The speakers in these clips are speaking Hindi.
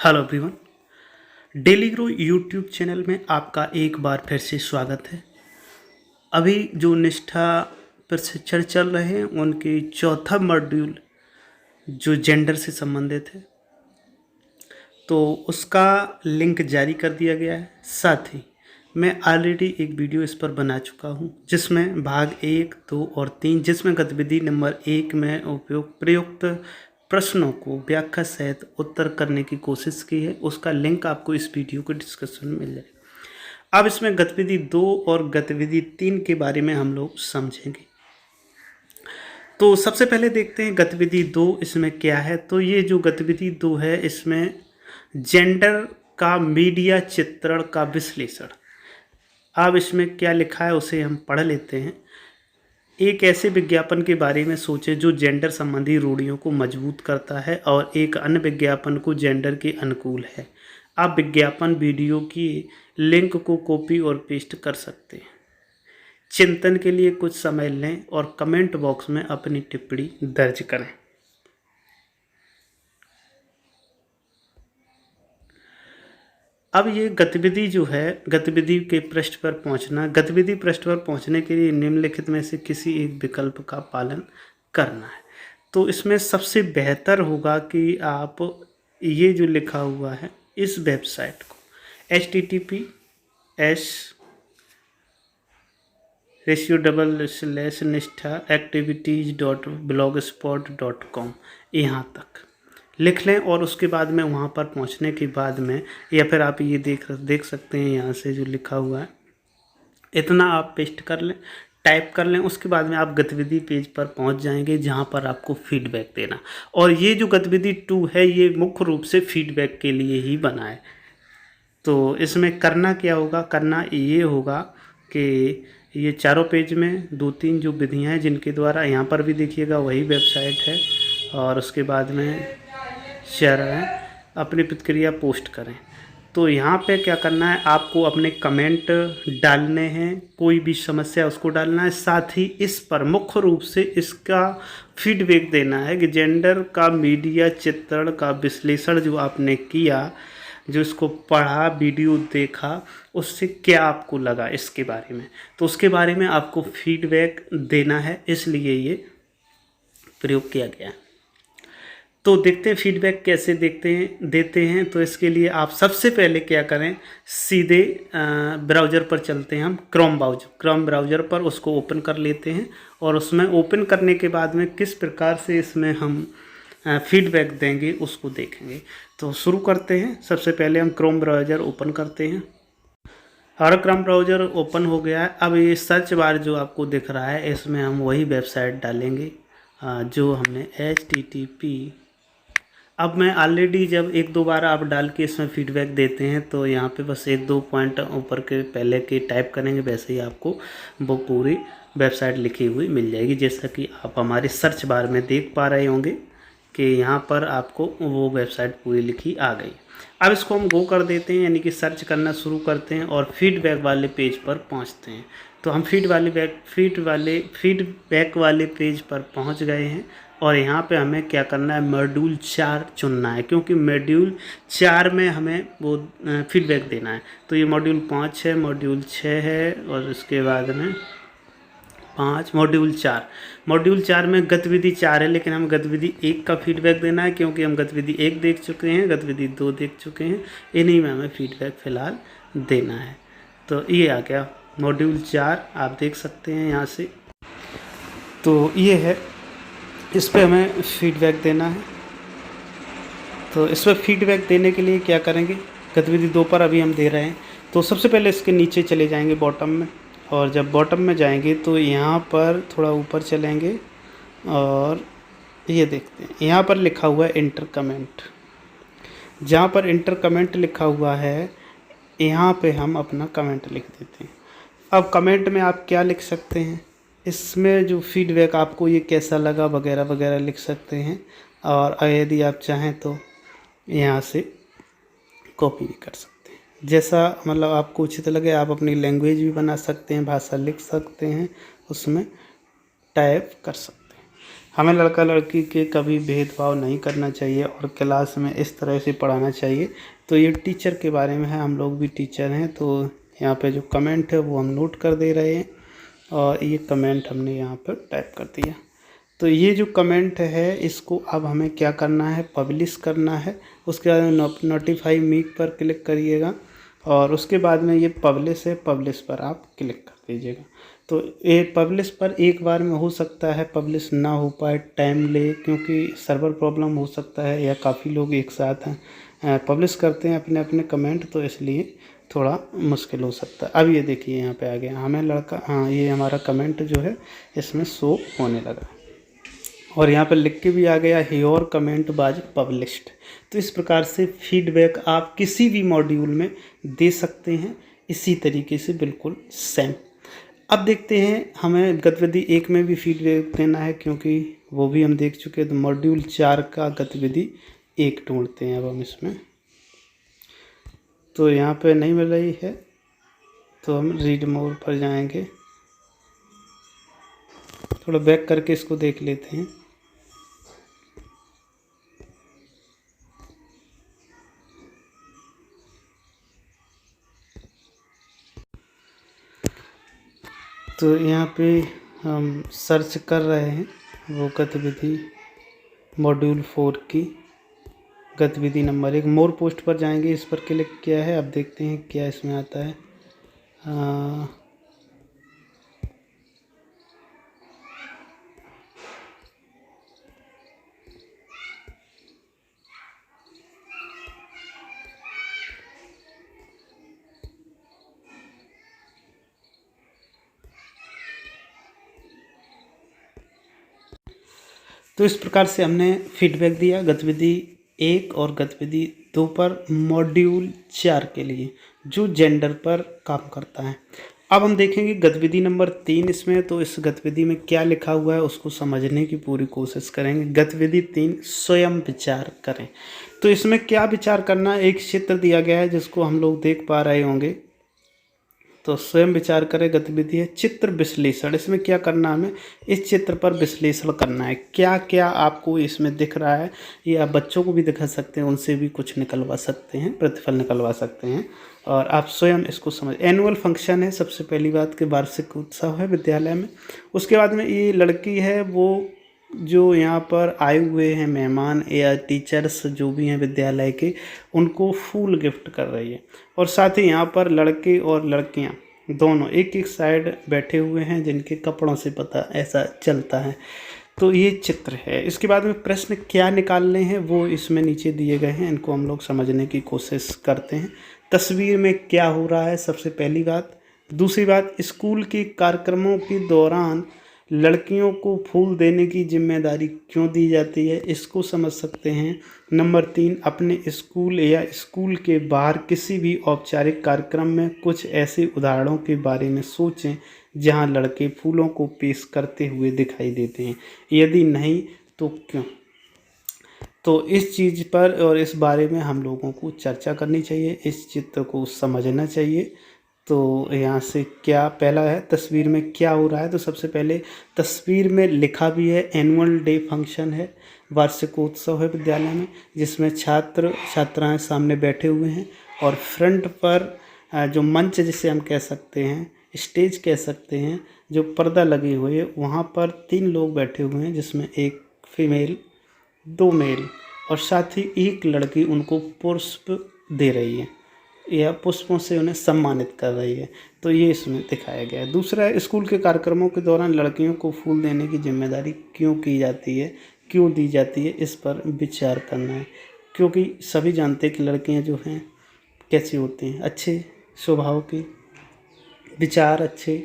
Hello everyone, daily grow YouTube channel में आपका एक बार फिर से स्वागत है। अभी जो निष्ठा प्रशिक्षण चल रहे हैं उनके चौथा मॉड्यूल जो जेंडर से संबंधित है, तो उसका लिंक जारी कर दिया गया है। साथ ही मैं ऑलरेडी एक वीडियो इस पर बना चुका हूं, जिसमें भाग 1, 2 और 3, जिसमें गतिविधि नंबर 1 में प्रयुक्त प्रश्नों को व्याख्या सहित उत्तर करने की कोशिश की है। उसका लिंक आपको इस वीडियो के डिस्क्रिप्शन में मिल जाएगा। अब इसमें गतिविधि 2 और गतिविधि 3 के बारे में हम लोग समझेंगे। तो सबसे पहले देखते हैं गतिविधि 2 इसमें क्या है। तो ये जो गतिविधि 2 है, इसमें जेंडर का मीडिया चित्रण का विश्लेषण। अब इसमें क्या लिखा है उसे हम पढ़ लेते हैं। एक ऐसे विज्ञापन के बारे में सोचें जो जेंडर संबंधी रूढ़ियों को मजबूत करता है और एक अन्य विज्ञापन को जेंडर के अनुकूल है। आप विज्ञापन वीडियो की लिंक को कॉपी और पेस्ट कर सकते हैं। चिंतन के लिए कुछ समय लें और कमेंट बॉक्स में अपनी टिप्पणी दर्ज करें। अब ये गतिविधि जो है, गतिविधि के पृष्ठ पर पहुंचना। गतिविधि पृष्ठ पर पहुंचने के लिए निम्नलिखित में से किसी एक विकल्प का पालन करना है। तो इसमें सबसे बेहतर होगा कि आप ये जो लिखा हुआ है इस वेबसाइट को https://nishtha-activities.blogspot.com यहाँ तक लिख लें और उसके बाद में वहाँ पर पहुँचने के बाद में, या फिर आप ये देख सकते हैं यहाँ से जो लिखा हुआ है, इतना आप पेस्ट कर लें, टाइप कर लें। उसके बाद में आप गतिविधि पेज पर पहुँच जाएंगे जहाँ पर आपको फीडबैक देना। और ये जो गतिविधि 2 है ये मुख्य रूप से फीडबैक के लिए ही बना है। तो इसमें करना क्या होगा, करना ये होगा कि ये चारों पेज में 2-3 जो विधियाँ हैं जिनके द्वारा, यहाँ पर भी देखिएगा वही वेबसाइट है, और उसके बाद में शेयर है, अपनी प्रतिक्रिया पोस्ट करें। तो यहाँ पे क्या करना है, आपको अपने कमेंट डालने हैं, कोई भी समस्या उसको डालना है। साथ ही इस पर मुख्य रूप से इसका फीडबैक देना है कि जेंडर का मीडिया चित्रण का विश्लेषण जो आपने किया, जो इसको पढ़ा, वीडियो देखा, उससे क्या आपको लगा इसके बारे में। तो उसके बारे में आपको फीडबैक देना है, इसलिए ये प्रयोग किया गया है। तो देखते हैं फीडबैक कैसे देते हैं। तो इसके लिए आप सबसे पहले क्या करें, सीधे ब्राउज़र पर चलते हैं हम, क्रोम ब्राउज़र पर उसको ओपन कर लेते हैं। और उसमें ओपन करने के बाद में किस प्रकार से इसमें हम फीडबैक देंगे उसको देखेंगे। तो शुरू करते हैं। सबसे पहले हम क्रोम ब्राउज़र ओपन करते हैं। हमारा क्रोम ब्राउज़र ओपन हो गया है। अब ये सर्च बार जो आपको दिख रहा है, इसमें हम वही वेबसाइट डालेंगे जो हमने HTTP। अब मैं ऑलरेडी जब 1-2 बार आप डाल के इसमें फीडबैक देते हैं तो यहाँ पे बस 1-2 पॉइंट ऊपर के पहले के टाइप करेंगे, वैसे ही आपको वो पूरी वेबसाइट लिखी हुई मिल जाएगी। जैसा कि आप हमारे सर्च बार में देख पा रहे होंगे कि यहाँ पर आपको वो वेबसाइट पूरी लिखी आ गई। अब इसको हम गो कर देते हैं, यानी कि सर्च करना शुरू करते हैं और फीडबैक वाले पेज पर पहुँचते हैं। तो हम फीडबैक वाले पेज पर पहुँच गए हैं। और यहाँ पे हमें क्या करना है, मॉड्यूल 4 चुनना है, क्योंकि मॉड्यूल 4 में हमें वो फीडबैक देना है। तो ये मॉड्यूल 5 है, मॉड्यूल 6 है, और उसके बाद में 5, मॉड्यूल 4 में गतिविधि 4 है, लेकिन हम गतिविधि 1 का फीडबैक देना है, क्योंकि हम गतिविधि 1 देख चुके हैं, गतिविधि 2 देख चुके हैं, इन्हीं में हमें फीडबैक फ़िलहाल देना है। तो ये आ गया मॉड्यूल 4, आप देख सकते हैं यहाँ से। तो ये है, इस पर हमें फीडबैक देना है। तो इस पर फीडबैक देने के लिए क्या करेंगे, गतिविधि 2 पर अभी हम दे रहे हैं। तो सबसे पहले इसके नीचे चले जाएंगे बॉटम में, और जब बॉटम में जाएंगे तो यहाँ पर थोड़ा ऊपर चलेंगे और ये देखते हैं, यहाँ पर लिखा हुआ है इंटर कमेंट। जहाँ पर इंटर कमेंट लिखा हुआ है, यहाँ पे हम अपना कमेंट लिख देते हैं। अब कमेंट में आप क्या लिख सकते हैं, इसमें जो फीडबैक आपको ये कैसा लगा वगैरह वगैरह लिख सकते हैं। और यदि आप चाहें तो यहाँ से कॉपी भी कर सकते हैं, जैसा मतलब आपको उचित लगे। आप अपनी लैंग्वेज भी बना सकते हैं, भाषा लिख सकते हैं, उसमें टाइप कर सकते हैं। हमें लड़का लड़की के कभी भेदभाव नहीं करना चाहिए और क्लास में इस तरह से पढ़ाना चाहिए। तो ये टीचर के बारे में है, हम लोग भी टीचर हैं, तो यहाँ पे जो कमेंट है वो हम नोट कर दे रहे हैं और ये कमेंट हमने यहाँ पर टाइप कर दिया। तो ये जो कमेंट है इसको अब हमें क्या करना है, पब्लिश करना है। उसके बाद नोटिफाई मी पर क्लिक करिएगा और उसके बाद में ये पब्लिश है, पब्लिश पर आप क्लिक कर दीजिएगा। तो ये पब्लिश पर एक बार में हो सकता है पब्लिश ना हो पाए, टाइम ले, क्योंकि सर्वर प्रॉब्लम हो सकता है या काफ़ी लोग एक साथ पब्लिश करते हैं अपने अपने कमेंट, तो इसलिए थोड़ा मुश्किल हो सकता है। अब ये देखिए यहाँ पे आ गया हमें लड़का, हाँ ये हमारा कमेंट जो है इसमें शो होने लगा और यहाँ पर लिख के भी आ गया योर कमेंट वाज पब्लिश्ड। तो इस प्रकार से फीडबैक आप किसी भी मॉड्यूल में दे सकते हैं, इसी तरीके से बिल्कुल सेम। अब देखते हैं हमें गतिविधि 1 में भी फीडबैक देना है, क्योंकि वो भी हम देख चुके हैं। तो मॉड्यूल 4 का गतिविधि 1 ढूंढते हैं अब हम इसमें। तो यहाँ पे नहीं मिल रही है तो हम रीड मोर पर जाएंगे, थोड़ा बैक करके इसको देख लेते हैं। तो यहाँ पे हम सर्च कर रहे हैं वो गतिविधि मॉड्यूल 4 की गतिविधि नंबर 1। मोर पोस्ट पर जाएंगे, इस पर क्लिक किया है। अब देखते हैं क्या इसमें आता है। तो इस प्रकार से हमने फीडबैक दिया गतिविधि 1 और गतिविधि 2 पर मॉड्यूल 4 के लिए, जो जेंडर पर काम करता है। अब हम देखेंगे गतिविधि नंबर 3 इसमें। तो इस गतिविधि में क्या लिखा हुआ है उसको समझने की पूरी कोशिश करेंगे। गतिविधि 3 स्वयं विचार करें। तो इसमें क्या विचार करना, एक चित्र दिया गया है जिसको हम लोग देख पा रहे होंगे। तो स्वयं विचार करें गतिविधि है चित्र विश्लेषण। इसमें क्या करना, हमें इस चित्र पर विश्लेषण करना है, क्या क्या आपको इसमें दिख रहा है। ये आप बच्चों को भी दिखा सकते हैं, उनसे भी कुछ निकलवा सकते हैं, प्रतिफल निकलवा सकते हैं और आप स्वयं इसको समझ। एनुअल फंक्शन है, सबसे पहली बात कि वार्षिक उत्सव है विद्यालय में। उसके बाद में ये लड़की है, वो जो यहाँ पर आए हुए हैं मेहमान या टीचर्स जो भी हैं विद्यालय के, उनको फूल गिफ्ट कर रही है। और साथ ही यहाँ पर लड़के और लड़कियाँ दोनों एक एक साइड बैठे हुए हैं, जिनके कपड़ों से पता ऐसा चलता है। तो ये चित्र है। इसके बाद में प्रश्न क्या निकालने हैं वो इसमें नीचे दिए गए हैं, इनको हम लोग समझने की कोशिश करते हैं। तस्वीर में क्या हो रहा है, सबसे पहली बात। दूसरी बात, स्कूल के कार्यक्रमों के दौरान लड़कियों को फूल देने की जिम्मेदारी क्यों दी जाती है, इसको समझ सकते हैं। नंबर 3, अपने स्कूल या स्कूल के बाहर किसी भी औपचारिक कार्यक्रम में कुछ ऐसे उदाहरणों के बारे में सोचें जहां लड़के फूलों को पेश करते हुए दिखाई देते हैं, यदि नहीं तो क्यों। तो इस चीज़ पर और इस बारे में हम लोगों को चर्चा करनी चाहिए, इस चित्र को समझना चाहिए। तो यहाँ से क्या पहला है, तस्वीर में क्या हो रहा है। तो सबसे पहले तस्वीर में लिखा भी है एनुअल डे फंक्शन है, वार्षिकोत्सव है विद्यालय में, जिसमें छात्र छात्राएं सामने बैठे हुए हैं और फ्रंट पर जो मंच जिसे हम कह सकते हैं, स्टेज कह सकते हैं, जो पर्दा लगी हुई है, वहाँ पर 3 लोग बैठे हुए हैं, जिसमें एक फीमेल 2 मेल और साथ ही एक लड़की उनको पुष्प दे रही है या पुष्पों से उन्हें सम्मानित कर रही है। तो ये इसमें दिखाया गया है। दूसरा है, स्कूल के कार्यक्रमों के दौरान लड़कियों को फूल देने की जिम्मेदारी क्यों की जाती है, क्यों दी जाती है, इस पर विचार करना है। क्योंकि सभी जानते हैं कि लड़कियां जो हैं कैसी होती हैं, अच्छे स्वभाव की, विचार अच्छे,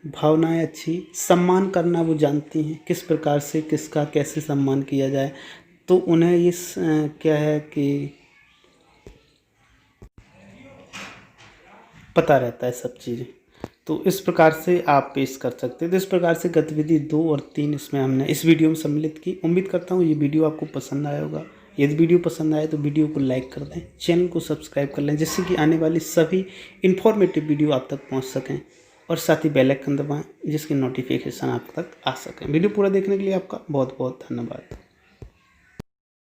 भावनाएं अच्छी, सम्मान करना वो जानती हैं, किस प्रकार से किसका कैसे सम्मान किया जाए। तो उन्हें इस क्या है कि पता रहता है सब चीज़ें। तो इस प्रकार से आप पेश कर सकते हैं। तो इस प्रकार से गतिविधि 2 और 3 इसमें हमने इस वीडियो में सम्मिलित की। उम्मीद करता हूँ ये वीडियो आपको पसंद आया होगा। यदि वीडियो पसंद आए तो वीडियो को लाइक कर दें, चैनल को सब्सक्राइब कर लें, जिससे कि आने वाली सभी इन्फॉर्मेटिव वीडियो आप तक पहुँच सकें। और साथ ही बेल आइकन दबाएं जिसकी नोटिफिकेशन आप तक आ सके। वीडियो पूरा देखने के लिए आपका बहुत बहुत धन्यवाद।